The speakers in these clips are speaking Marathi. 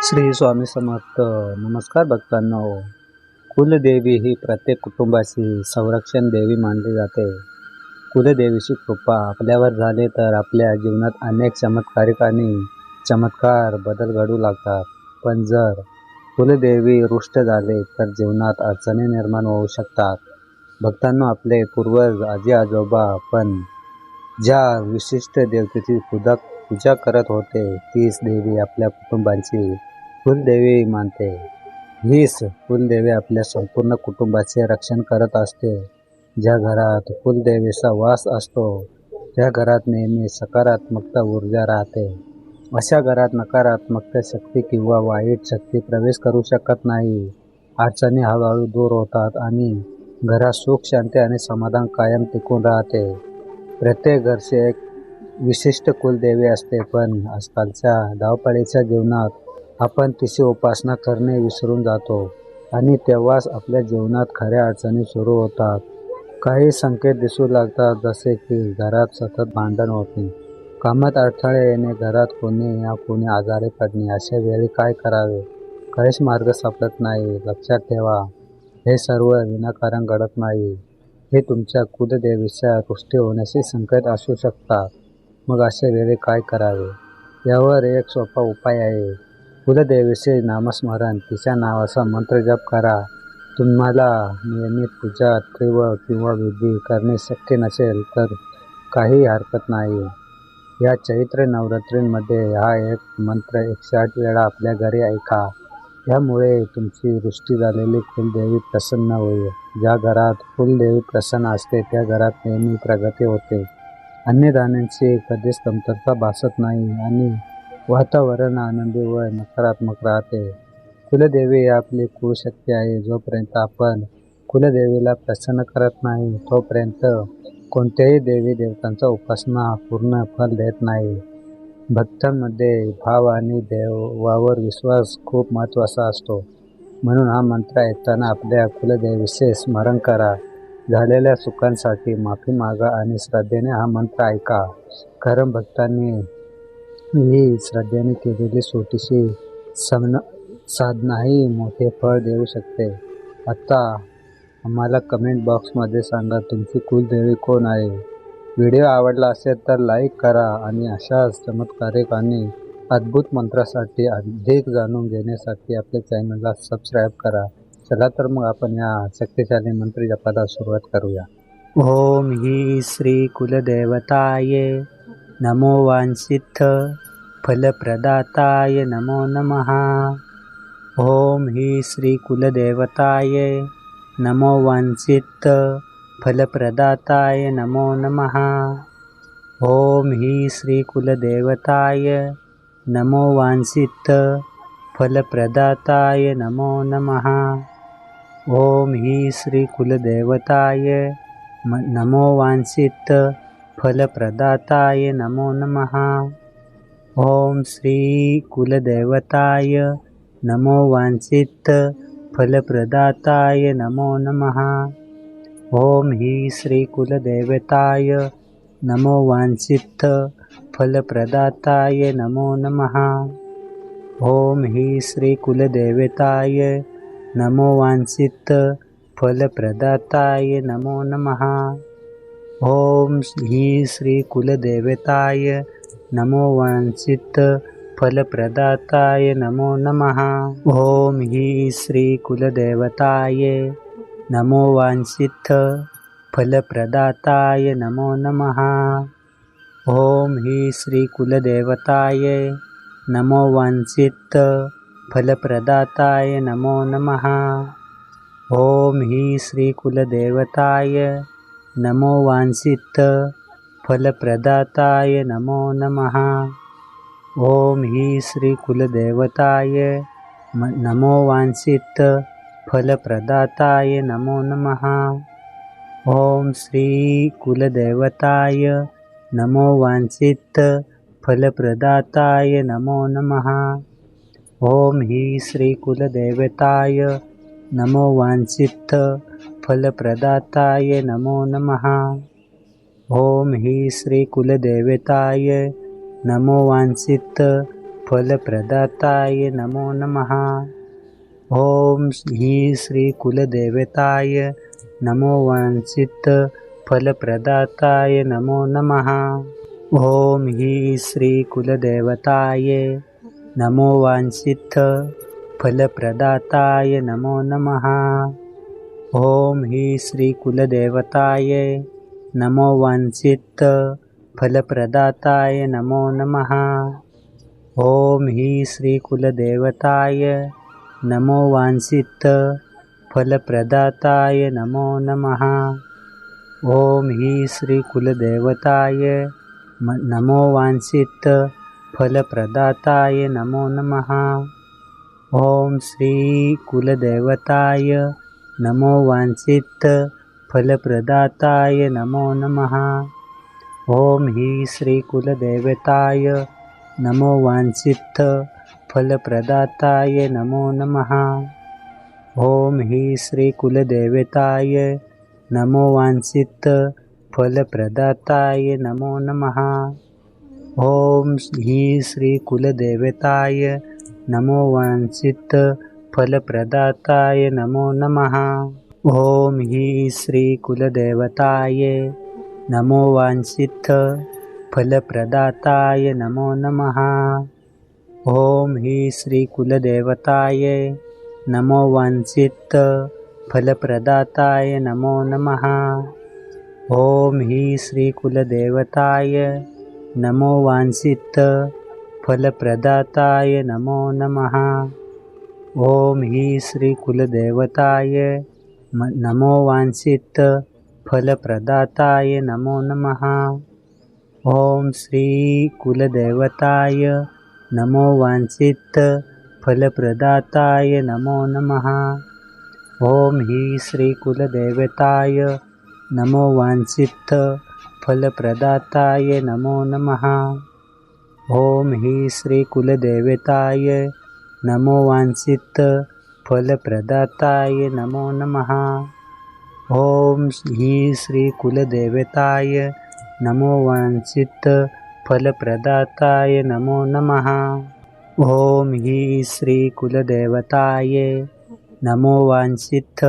श्री स्वामी समर्थ. नमस्कार भक्तांनो. कुलदेवी ही प्रत्येक कुटुंबाची संरक्षण देवी मानली जाते. कुलदेवीची कृपा आपल्यावर झाली तर आपल्या जीवनात अनेक चमत्कारिक आणि चमत्कार बदल घडू लागतात. पण जर कुलदेवी रुष्ट झाले तर जीवनात अडचणी निर्माण होऊ शकतात. भक्तांनो, आपले पूर्वज आजी आजोबा पण ज्या विशिष्ट देवतेची पूजा करत होते तीच देवी आपल्या कुटुंबाची कुलदेवी मानते. हीच कुलदेवी आपल्या संपूर्ण कुटुंबाचे रक्षण करत असते. ज्या घरात कुलदेवीचा वास असतो त्या घरात नेहमी सकारात्मकता ऊर्जा राहते. अशा घरात नकारात्मक शक्ती किंवा वाईट शक्ती प्रवेश करू शकत नाही. अडचणी हळूहळू दूर होतात आणि घरात सुख, शांती आणि समाधान कायम टिकून राहते. प्रत्येक घरची एक विशिष्ट कुलदेवी असते, पण आजकालच्या धावपळीच्या जीवनात आपण तिची उपासना करणे विसरून जातो आणि तेव्हाच आपल्या जीवनात खऱ्या अडचणी सुरू होतात. काही संकेत दिसू लागतात, जसे की घरात सतत भांडण होते, कामात अडथळे येणे, घरात कोणी आजारी पडणे. अशा वेळी काय करावे? काहीच मार्ग सापडत नाही. लक्षात ठेवा, हे सर्व विनाकारण घडत नाही. हे तुमच्या कुलदेवीच्या रुष्टी होण्याचे संकेत असू शकतात. मग अशा वेळी काय करावे? यावर एक सोपा उपाय आहे. कुलदेवीचे नामस्मरण, तिच्या नावाचा मंत्र जप करा. तुम्हाला नियमित पूजा किंवा विधी करणे शक्य नसेल तर काही हरकत नाही. या चैत्र नवरात्रींमध्ये हा एक मंत्र 108 वेळा आपल्या घरी ऐका. यामुळे तुमची रुष्टी झालेली कुलदेवी प्रसन्न होईल. ज्या घरात कुलदेवी प्रसन्न असते त्या घरात नेहमी प्रगती होते, अन्नधान्याची कधीच कमतरता भासत नाही आणि वातावरण आनंदी व नकारात्मक राहते. कुलदेवी ही आपली कुळशक्ती आहे. जोपर्यंत आपण कुलदेवीला प्रसन्न करत नाही तोपर्यंत कोणत्याही देवी देवतांचा उपासना पूर्ण फल देत नाही. भक्तांमध्ये भाव आणि देवावर विश्वास खूप महत्त्वाचा असतो. म्हणून हा मंत्र ऐकताना आपल्या कुलदेवीचे स्मरण करा. झालेल्या चुकांसाठी माफी मागा आणि श्रद्धेने हा मंत्र ऐका. कारण भक्तांनी ही श्रद्धेने केलेली छोटीशी साधनाही मोठे फळ देऊ शकते. आता आम्हाला कमेंट बॉक्समध्ये सांगा, तुमची कुलदेवी कोण आहे? व्हिडिओ आवडला असेल तर लाईक करा आणि अशाच चमत्कारिक आणि अद्भुत मंत्रासाठी अधिक जाणून घेण्यासाठी आपल्या चॅनलला सबस्क्राईब करा. चला तर मग आपण या शक्तिशाली मंत्र जपाला सुरुवात करूया. ओम ही श्री कुलदेवताये नमो वांछित फलप्रदाताय नमो नमः. ओम ही श्री कुलदेवताये नमो वांछित फलप्रदाताय नमो नमः. ओम ही श्री कुलदेवताय नमो वांछित फलप्रदाताय नमो नमः. ओम ही श्री कुलदेवताय नमो वांछित फलप्रदाताय नमो नमः. ओम श्री कुलदेवताय नमो वांछित फलप्रदाताय नमो नमः. ओम ही श्री कुलदेवताय नमो वांछित फलप्रदाताय नमो नमः. ओम ही श्री कुलदेवताय नमो वांछित फलप्रदाताय नमो नमः. ओम ही श्री कुलदेवताय नमो वांछित फलप्रदाताय नमो नमः. ओम ही श्री कुलदेवताय नमो वांछित फलप्रदाताय नमो नमः. ओम ही श्री कुलदेवताय नमो वांछित फलप्रदाताय नमो नमः. ओम ही श्री कुलदेवताय नमो वांछित फलप्रदाताय नमो नमः. ओम ही श्री कुलदेवताय नमो वांछित फलप्रदाताय नमो नमः. ओम श्री कुलदेवताय नमो वांछित फलप्रदाताय नमो नमः. ओम ही श्री कुलदेवताय नमो वांछित फलप्रदाताय नमो नमः. ओम ही श्री कुलदेवताय नमो वांछित फलप्रदाताय नमो नमः। ओम ही श्री कुलदेवताय नमो वांछित फलप्रदाताय नमो नमः। ओम ही श्री कुलदेवताय नमो वांछित फलप्रदाताय नमो नमः। ओम ही श्री कुलदेवताय नमो वांछित फलप्रदाताय नमो नमः। ओम ही श्री कुलदेवताय नमो वांछित फलप्रदाताय नमो नमः। ओम ही श्री कुलदेवताय नमो वांछित फलप्रदाताय नमो नमः। ओम श्री कुलदेवताय नमो वांछित फलप्रदाताय नमो नमः। ओम ही श्री कुलदेवताय नमो वांछित फलप्रदाताय नमो नमः। ओम ही श्री कुलदेवताय नमो वांछित फलप्रदाताय नमो नमः। ओम ही श्री कुलदेवताय नमो वांछित फलप्रदाताय नमो नमः। ओम ही श्री कुलदेवताय नमो वांछित फलप्रदाताय नमो नमः। ओम ही श्री कुलदेवताय नमो वांछित फलप्रदाताय नमो नमः। ओम ही श्री कुलदेवताय नमो वांछित फलप्रदाताय नमो नमः। ओम ही श्री कुलदेवताय नमो वांछित फलप्रदाताय नमो नमः। ओम श्री कुलदेवताय नमो वांछित फलप्रदाताय नमो नमः। ओम ही श्री कुलदेवताय नमो वांछित फलप्रदाताय नमो नमः। ओम ही श्री कुलदेवताय नमो वांछित फलप्रदाताय नमो नमः। ओम ही श्री कुलदेवताय नमो वांछित फलप्रदाताय नमो नमः। ओम ही श्री कुलदेवताय नमो वांछित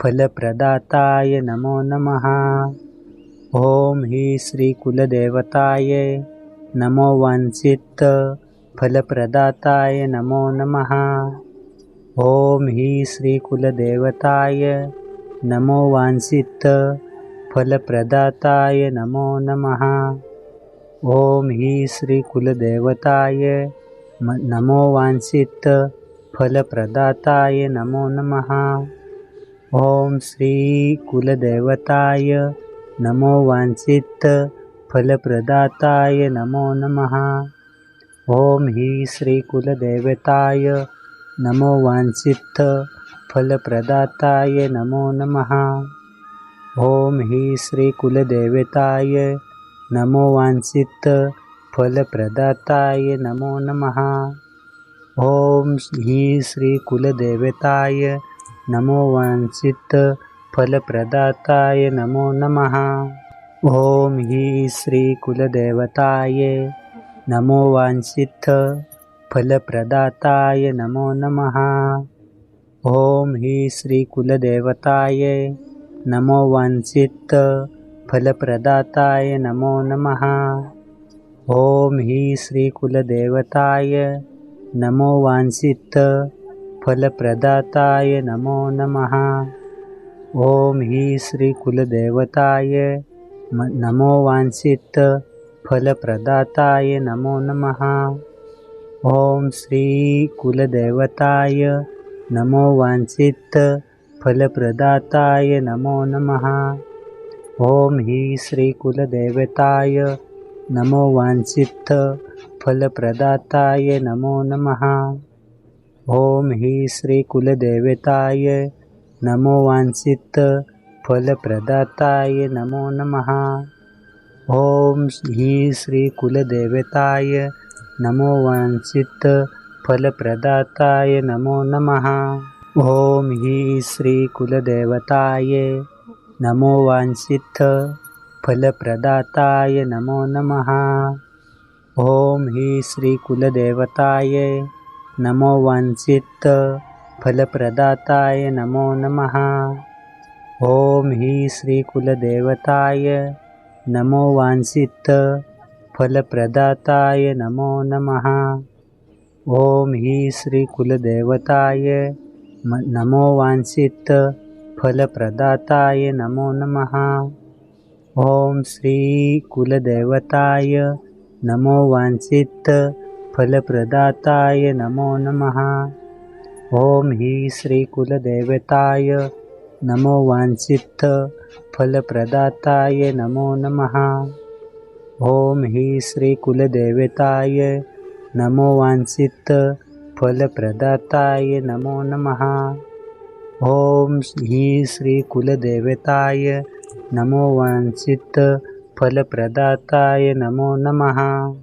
फलप्रदाताय नमो नमः। ओम ही श्री कुलदेवताय नमो वांछित फलप्रदाताय नमो नमः। ओम ही श्री कुलदेवताय नमो वांछित फलप्रदाताय नमो नमः। ओम ही श्री कुलदेवताय नमो वांछित फलप्रदाताय नमो नमः। ओम श्री कुलदेवताय नमो वांछित फलप्रदाताय नमो नमः। ओम ही श्री कुलदेवताय नमो वांछित फलप्रदाताय नमो नमः। ओम ही श्री कुलदेवताय नमो वांछित फलप्रदाताय नमो नमः। ओम ही श्री कुलदेवताय नमो वांछित फलप्रदाताय नमो नमः। ओम ही श्री कुलदेवताय नमो वांछित फलप्रदाताय नमो नमः। ओम ही श्री कुलदेवताय नमो वांछित फलप्रदाताय नमो नमः। ओम ही श्री कुलदेवताय नमो वांछित फलप्रदाताय नमो नमः। ओम ही श्री कुलदेवताय नमो वांछित फलप्रदाताय नमो नमः। ओम श्री कुलदेवताय नमो वांछित फलप्रदाताय नमो नमः। ओम ही श्री कुलदेवताय नमो वांछित फलप्रदाताय नमो नमः। ओम ही श्री कुलदेवताय नमो वांछित फलप्रदाताय नमो नमः। ओम ही श्री कुलदेवताय नमो वांछित फलप्रदाताय नमो नमः। ओम ही श्री कुलदेवताय नमो वांछित फलप्रदाताय नमो नमः। ओम ओम ही श्री कुलदेवताय नमो वांछित फलप्रदाताय नमो नमः। ओम ही श्री कुलदेवताय नमो वांछित फलप्रदाताय नमो नमः। ओम ही श्री कुलदेवताय नमो वांछित फलप्रदाताय नमो नमः। ओम श्री कुलदेवताय नमो वांछित फलप्रदाताय नमो नमः। ओम ही श्री कुलदेवताय नमो वांछित फलप्रदाताय नमो नमः। ओम ही श्री कुलदेवताय नमो वांछित फलप्रदाताय नमो नमः। ओम ही श्री कुलदेवताय नमो वांछित फलप्रदाताय नमो नमः।